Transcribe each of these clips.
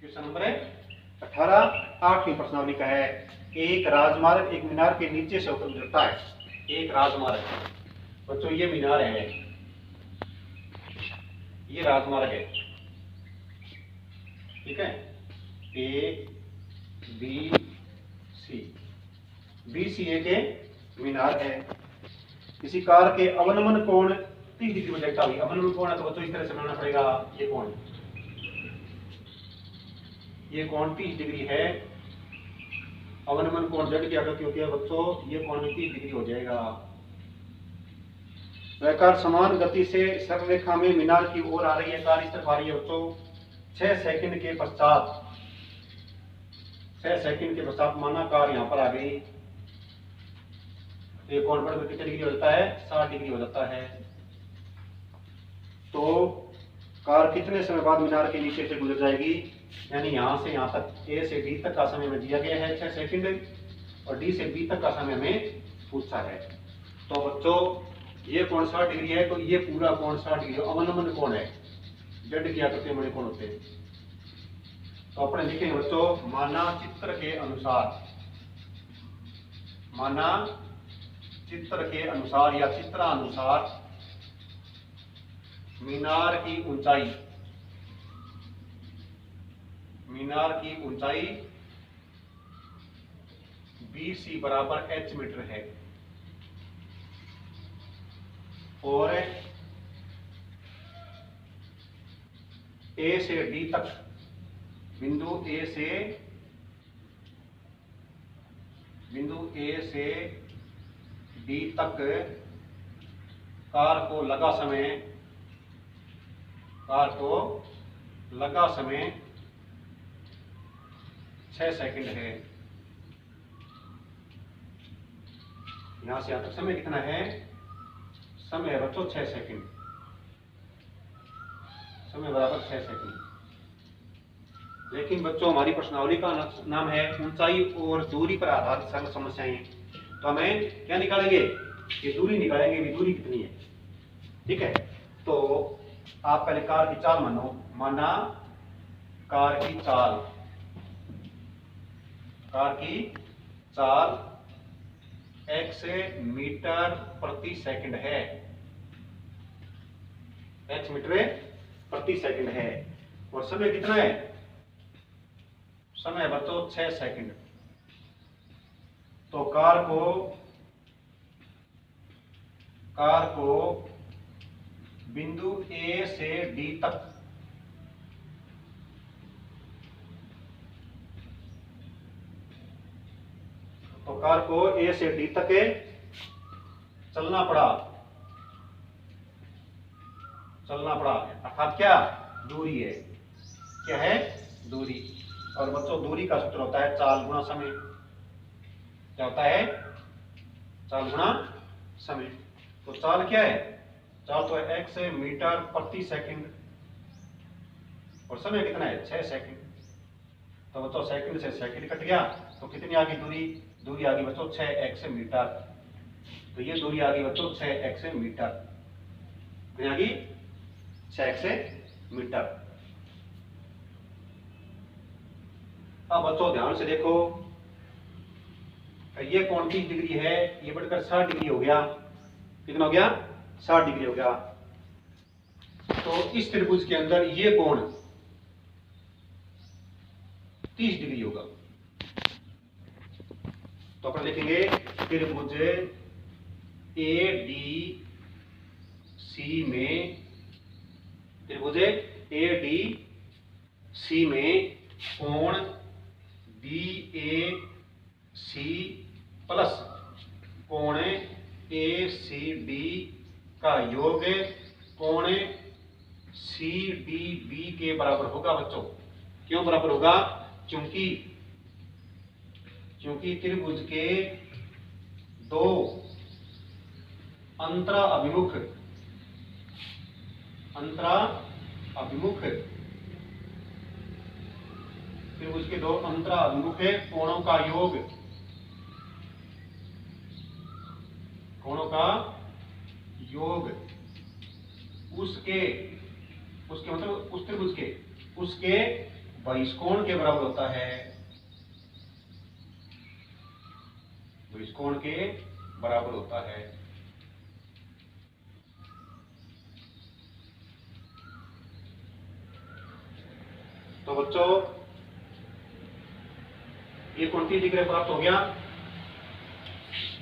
Question number 18 8वीं प्रश्नावली का है। एक राजमार्ग एक मीनार के नीचे से होकर गुजरता है। एक राजमार्ग, बच्चों ये मीनार है, ये राजमार्ग है, ठीक है। A B C, B C ए के मीनार है। किसी कार के अवनमन कोण 30 डिग्री में देखता हुई। अवनमन कोण है तो बच्चों इस तरह से बनाना पड़ेगा। ये कोण, ये कोण 30 डिग्री है। अवनमन कोण जेड की आकृति होती है बच्चों, ये कोण भी 30 डिग्री हो जाएगा। वह कार समान गति से सरल रेखा में मीनार की ओर आ रही है। कार इस तरफ आ रही है बच्चों। 6 सेकंड के पश्चात, 6 सेकंड के पश्चात माना कार यहाँ पर आ गई, ये कोण बढ़कर कितने डिग्री हो जाता है? 60 डिग्री हो जाता है। तो कार कितने समय बाद मीनार के नीचे से गुजर जाएगी? यानी यहां से यहां तक, ए से बी तक का समय में दिया गया है 6 सेकंड, और डी से बी तक का समय हमें पूछा है। तो बच्चों ये कोण 60 डिग्री है, तो ये पूरा कोण 60 डिग्री अवनमन कोण है। जेड की आकृति में बड़े कोण होते हैं। तो अपने लिखेंगे बच्चों, माना चित्र के अनुसार, माना चित्र के अनुसार या चित्रानुसार मीनार की ऊंचाई, मीनार की ऊंचाई BC बराबर h मीटर है, और A से D तक, बिंदु A से D तक कार को लगा समय 6 सेकंड है। यहां से यहां तक समय कितना है? समय है बच्चों 6 सेकंड, समय बराबर 6 सेकंड। लेकिन बच्चों हमारी प्रश्नावली का नाम है ऊंचाई और दूरी पर आधारित सरल समस्याएं। तो हमें क्या निकालेंगे? ये दूरी निकालेंगे, भी दूरी कितनी है, ठीक है। तो आप पहले कार की चाल मानो, माना कार की चाल, कार की चाल x मीटर प्रति सेकंड है, x मीटर प्रति सेकंड है, और समय कितना है? समय बच्चों 6 सेकंड। तो कार को बिंदु A से D तक, तो कार को A से D तक चलना पड़ा, अर्थात क्या? दूरी है। क्या है? दूरी। और बच्चों दूरी का सूत्र होता है चाल गुणा समय। क्या होता है? चाल गुणा समय। तो चाल क्या है? चाल तो है x मीटर प्रति सेकंड, और समय कितना है? 6 सेकंड। तो बच्चों सेकंड से सेकंड कट गया, तो कितनी आ गई दूरी? दूरी आ गई बच्चों 6x मीटर। तो ये दूरी आ गई बच्चों 6x मीटर, कितनी आ गई? 6x metre. अब बच्चों ध्यान से देखो, ये कोण 30 डिग्री है, ये बढ़कर 60 डिग्री हो गया। कितना हो गया? 60 डिग्री हो गया। तो इस त्रिभुज के अंदर ये कोण 30 डिग्री होगा। तो अपन लिखेंगे त्रिभुज ADC में, त्रिभुज ADC में कोण BAC प्लस कोण ACD का योग कोण CDB के बराबर होगा बच्चों। क्यों बराबर होगा? क्योंकि त्रिभुज के दो अंतरा अभिमुख त्रिभुज के दो अंतरा अभिमुख कोणों का योग, उसके मतलब उस त्रिभुज के, उसके बहिष्कोण के बराबर होता है, बहिष्कोण के बराबर होता है। तो बच्चों ये कोण 30 डिग्री प्राप्त हो गया।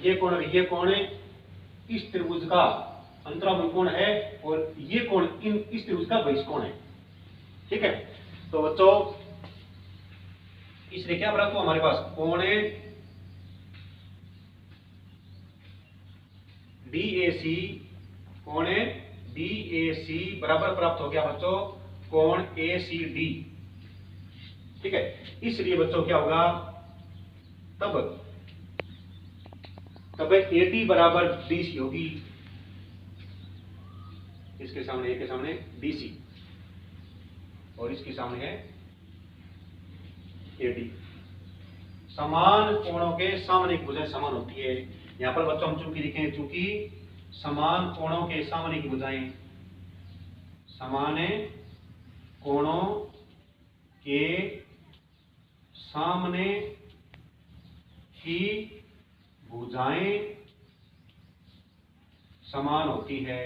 ये कोण इस त्रिभुज का अंतराभिमुख कोण है और ये कोण इस त्रिभुज का बहिष्कोण है। ठीक है, तो बच्चों इसलिए क्या प्राप्त हुआ हमारे पास, कोण DAC, कोण DAC बराबर प्राप्त हो गया बच्चों कोण ACD। ठीक है, इसलिए बच्चों क्या होगा, तब AD बराबर DC होगी, इसके सामने A के सामने DC और इसके सामने है AD। समान कोणों के सामने की भुजाएं समान होती है। यहां पर बच्चों हम चूंकि लिखें, चूंकि समान कोणों के सामने की भुजाएं, समान कोणों के सामने की भुजाएं समान होती है।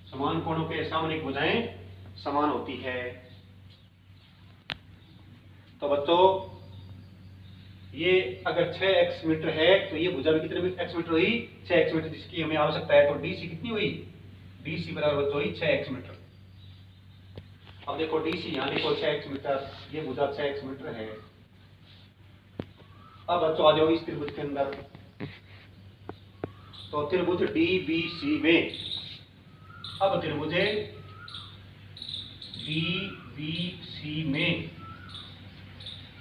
समान कोणों के सामने की भुजाएं समान होती है। तो बच्चों ये अगर 6x मीटर है तो ये भुजा भी कितने x मीटर हुई, 6x मीटर, जिसकी हमें आवश्यकता है। तो DC कितनी हुई, DC बराबर बच्चों हुई 6x मीटर। अब देखो DC यहाँ देखो 6x मीटर, ये भुजा 6x मीटर है। अब बच्चों आ जाओ इस त्रिभुज के अंदर। तो त्रिभुज DBC में, अब त्रिभुज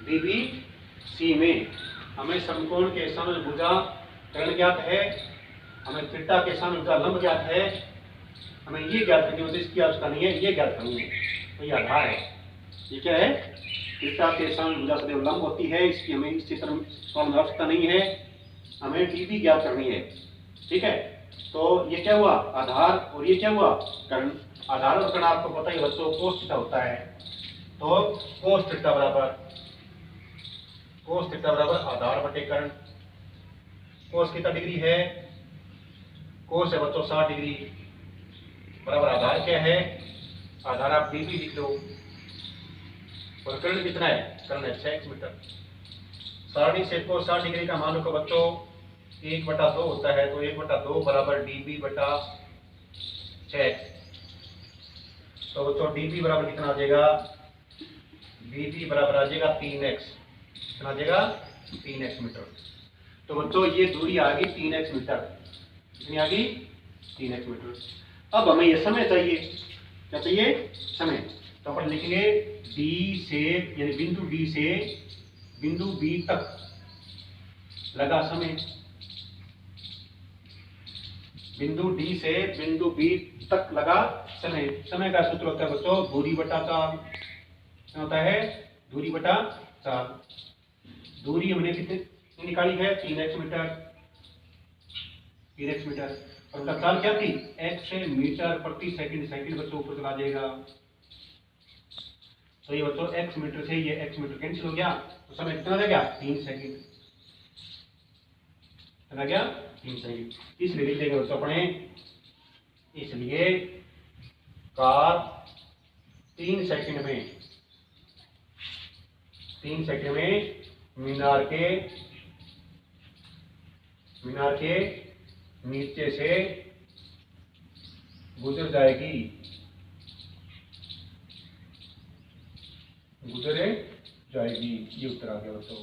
DBC में हमें समकोण के सामने भुजा कर्ण ज्ञात है, हमें थीटा के सामने भुजा लंब ज्ञात है, हमें ये ज्ञात करनी होती है, इसकी आवश्यकता नहीं है, ये ज्ञात करनी है। तो ये आधार है, ये क्या है, थीटा के सामने भुजा सदैव लंब होती है, इसकी हमें इस चित्र में सवाल में आवश्यकता नहीं है, हमें DB ज्ञात करनी है। ठीक है, तो ये क्या हुआ, आधार, और ये क्या हुआ, कर्ण। आधार और कर्ण आपको पता ही बच्चों कोस थीटा होता है। तो कोस थीटा बराबर आधार बटे कर्ण। कोस कितना डिग्री है, कोस है बच्चों 60 डिग्री, बराबर आधार क्या है, आधार आप DB लिख लो, और कर्ण कितना है, कर्ण है 6x मीटर। सारणी से को 60 डिग्री का मान लो बच्चों 1/2 होता है, तो 1/2 बराबर DB बटा 6x। तो बच्चों DB बराबर कितना आ जाएगा, DB बराबर आ जाएगा 3x, कितना आ जाएगा 3x मीटर। तो बच्चों ये दूरी आ गई 3x मीटर, कितनी आ गई 3x मीटर। अब हमें ये समय चाहिए, क्या चाहिए, समय। तो अपन लिखेंगे D से, यानी बिंदु D से बिंदु B तक लगा समय, बिंदु D से बिंदु B तक लगा समय। समय का सूत्र होता है बच्चों दूरी बटा चाल, क्या होता है, दूरी बटा चाल। दूरी हमने कितनी निकाली है, 3x मीटर, 3x मीटर, और उनका चाल क्या थी, x मीटर प्रति सेकंड, सेकंड बच्चों ऊपर चला जाएगा। तो ये बच्चों x मीटर से ये x मीटर कैंसिल हो गया, तो समय कितना रह गया, 3 सेकंड, कितना गया 3 सेकंड। इसलिए लिख देंगे बच्चों अपने, इसलिए कार 3 सेकंड में मीनार के नीचे से गुजर जाएगी, ये उत्तर आ गया बच्चों।